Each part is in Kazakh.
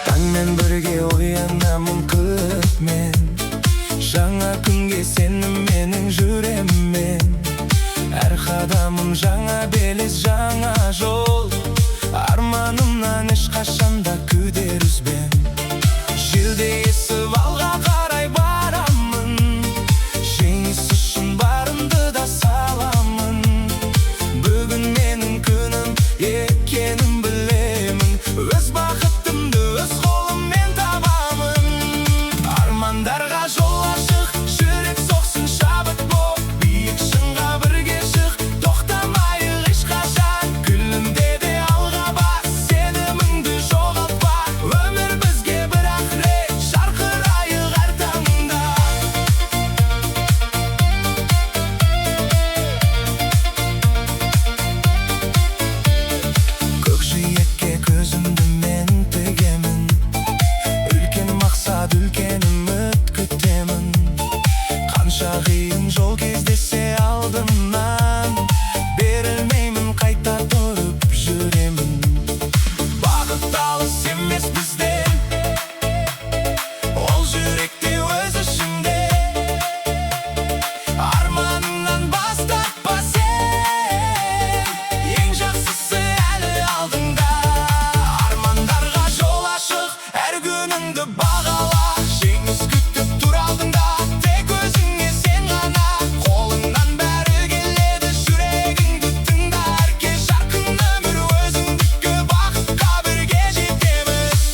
Таңмен бірге оянамын күтмен, жаңа күнге сенімменің жүремін. Әр қадамым жаңа белес, жаңа жол, арманымнан ешқашанда күдер үзбен. Желдей есіп алға қарай барамын, жеңіс үшін барымды да саламын. Бүгін менің күнім екенін білемін, өз бақытымды өз қолыммен табамын. Армандарға жол ашық, жүрек соқсын шабыт боп, биік шыңға бірге шық, тоқтамайық ешқашан. Күлімде де алға бас, сеніміңді жоғалтпа, өмір бізге бір-ақ рет, жарқырайық әр таңда. Көкжиекке көзімді мен тігемін, үлкен мақсат, үлкен үміт күтемін. Қанша қиын жол кездессе алдымнан, берілмеймін, қайта тұрып жүремін. Бақыт алыс емес бізден, ол жүректе өз ішінде. Арманыңнан бас тартпа сен, ең жақсысы әлі алдыңда. Армандарға жол ашық, әр күніңді бағала, жеңіс күтіп тұр алдыңда. Тек өзіңе сен ғана, қолыңнан бәрі келеді, жүрегіңді тыңда. Әркез жарқын өмір өзіңдікі, бақытқа бірге жетеміз.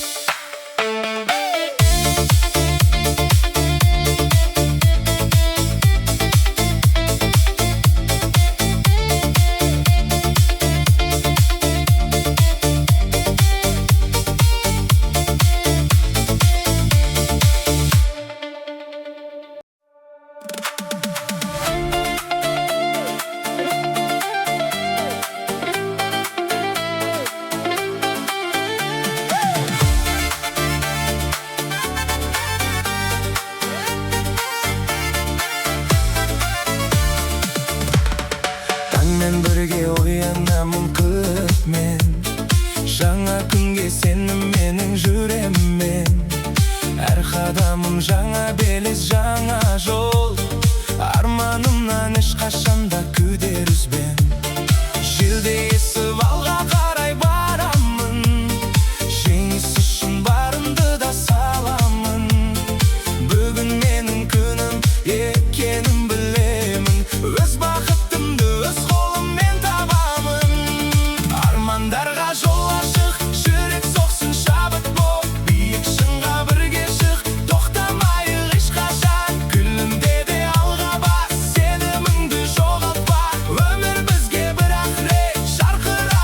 Таңмен бірге оянамын күтмен, жаңа күнге сенімменің жүремін. Әр қадамым жаңа белес, жаңа жол, арманымнан ешқашанда күдер үзбен. Желдей есіп алға қарай барамын, жеңіс үшін барымды да саламын. Бүгін менің күнім екенін білемін, өз бақытымды өз қолыммен табамын. Армандарға жол ашық, жүрек соқсын шабыт боп, биік шыңға бірге шық, тоқтамайық ешқашан. Күлімде де алға бас, сеніміңді жоғалтпа, өмір бізге бір-ақ рет, жарқырайық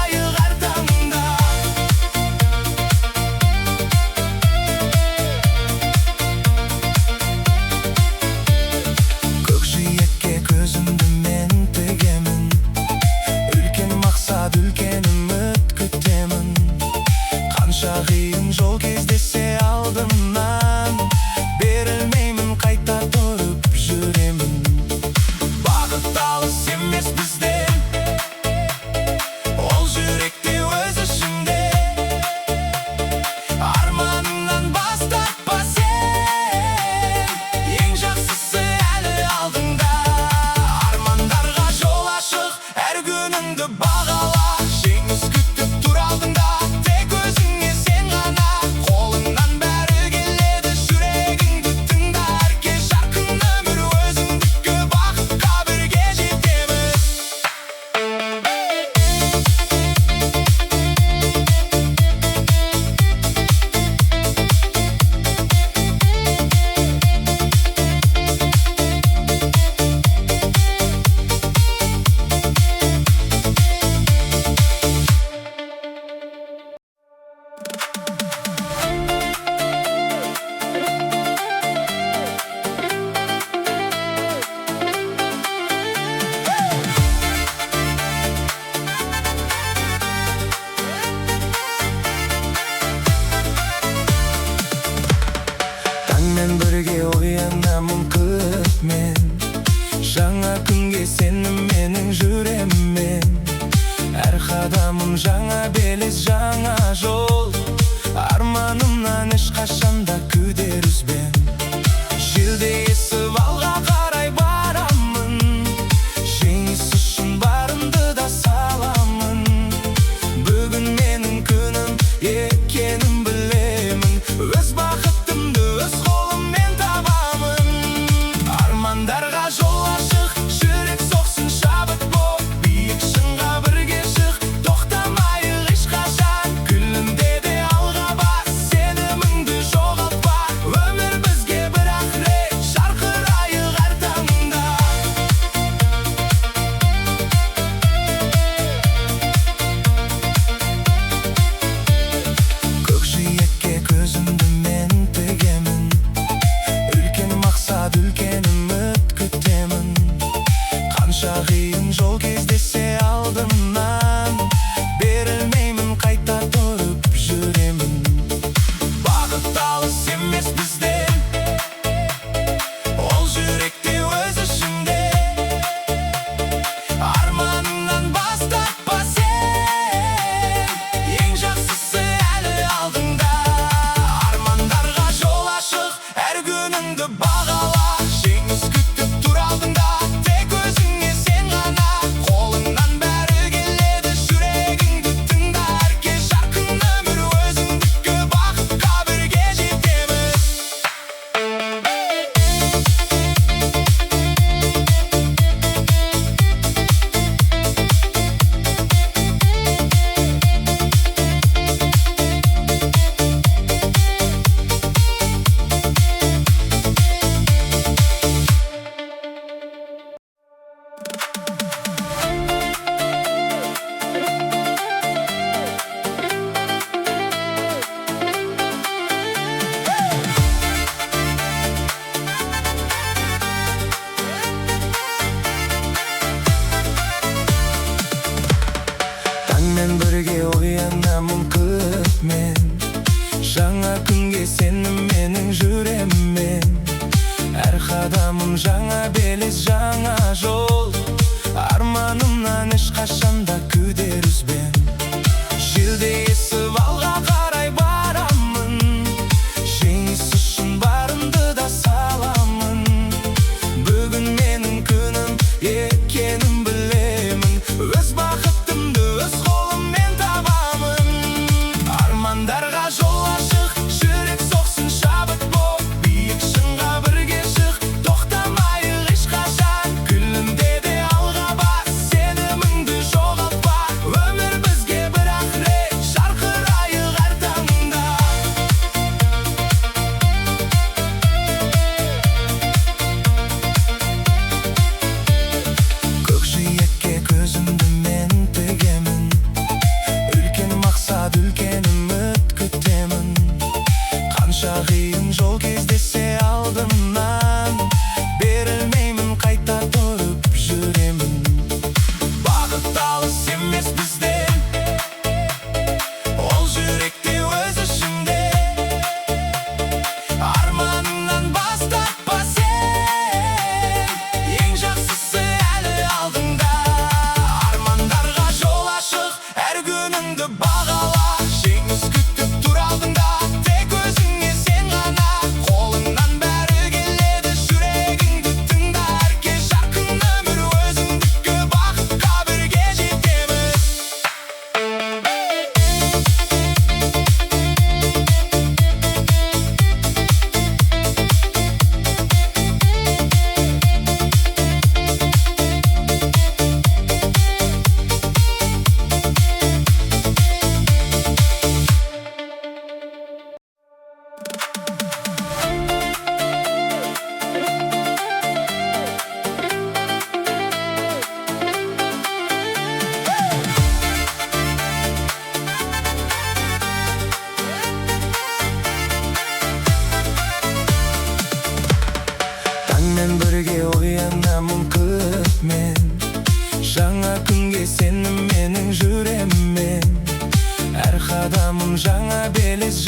күнге сенім менің жүремін. Әр қадамым жаңа белес, жаңа жол. Арманымнан ешқашанда күдер үзбен. Желде есіп алға қарай барамын. Жеңіс үшін барымды да саламын. Бүгін менің күнім екенін білемін. Өз бақытымды өз қолыммен табамын. Армандарға жол ашық, жүрек соқсын шабыт боп. Биік шыңға бірге шық, тоқтамайық ешқашан. Күлімде де алға бас, сеніміңді жоғалтпа. Өмір бізге бір-ақ рет, жарқырайық әр таңда. Көкжиекке көзімді мен тігемін. Үлкен мақсат, үлкен үміт күтемін. Қанша қиын жол кездессе алдымнан, берілмеймін, қайта тұрып жүремін. Бақыт алыс емес бізден, ол жүректе өз ішінде. Арманыңнан бас тартпа сен, ең жақсысы әлі алдыңда. Армандарға жол ашық, әр күніңді бағала. Жеңіс күтіп тұр алдыңда, тек өзіңе сен ғана. Қолыңнан бәрі келеді, жүрегіңді тыңда. Әркез жарқын өмір өзіңдікі, бақытқа бірге жетеміз. Таңмен бірге оянамын күтмен. Жаңа күнге сенім менің жүремін. Әр қадамым жаңа белес, жаңа жол. Арманымнан ешқашанда күдер үзбен. Желде есіп алға қарай барамын. Жеңіс үшін барымды да саламын. Бүгін менің күнім екенін білемін. Өз бақытымды өз қолыммен табамын. Армандарға жол ашық, жүрек соқсын шабыт боп. Биік шыңға бірге шық, тоқтамайық ешқашан. Күлімде де алға бас, сеніміңді жоғалтпа. Өмір бізге бір-ақ рет, жарқырайық әр таңда. Көкжиекке көзімді мен тігемін. Үлкен мақсат, үлкен үміт күтемін. Қанша қиын жол кездессе алдымнан, берілмеймін, қайта тұрып жүремін. Бақыт алыс емес бізден, ол жүректе өз ішінде. Арманыңнан бас тартпа сен, ең жақсысы әлі алдыңда. Армандарға жол ашық, әр күніңді бағала. Жеңіс күтіп тұр алдыңда, тек өзіңе сен ғана. Қолыңнан бәрі келеді, жүрегіңді тыңда. Әркез жарқын өмір өзіңдікі, бақытқа бірге жетеміз. Таңмен бірге оянамын күтмен. Жаңа күнге сенім менің жүремін. Әр қадамым жаңа белес,